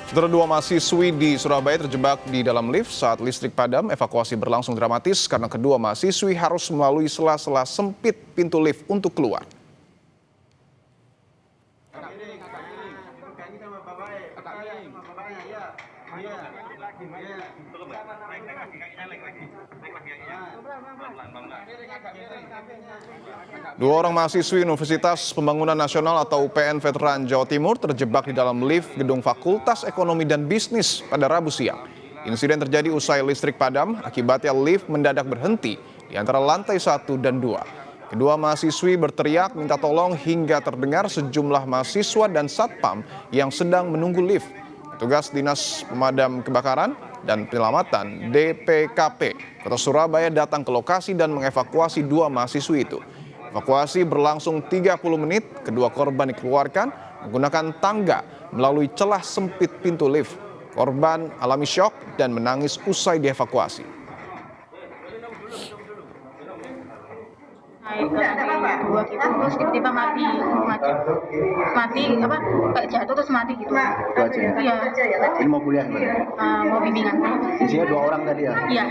Saudara, dua mahasiswi di Surabaya terjebak di dalam lift saat listrik padam. Evakuasi berlangsung dramatis karena kedua mahasiswi harus melalui sela-sela sempit pintu lift untuk keluar. Dua orang mahasiswi Universitas Pembangunan Nasional atau UPN Veteran Jawa Timur terjebak di dalam lift gedung Fakultas Ekonomi dan Bisnis pada Rabu siang. Insiden terjadi usai listrik padam, akibatnya lift mendadak berhenti di antara lantai 1 dan 2. Kedua mahasiswi berteriak minta tolong hingga terdengar sejumlah mahasiswa dan satpam yang sedang menunggu lift. Petugas Dinas Pemadam Kebakaran dan Penyelamatan DPKP Kota Surabaya datang ke lokasi dan mengevakuasi dua mahasiswi itu. Evakuasi berlangsung 30 menit, kedua korban dikeluarkan menggunakan tangga melalui celah sempit pintu lift. Korban alami syok dan menangis usai dievakuasi. Dua kita terus tiba-tiba mati apa kayak jatuh terus mati gitu. Itu aja ya? Iya. Ini mau kuliah gimana? Mau bimbingan. Isinya 2 orang tadi ya? Iya.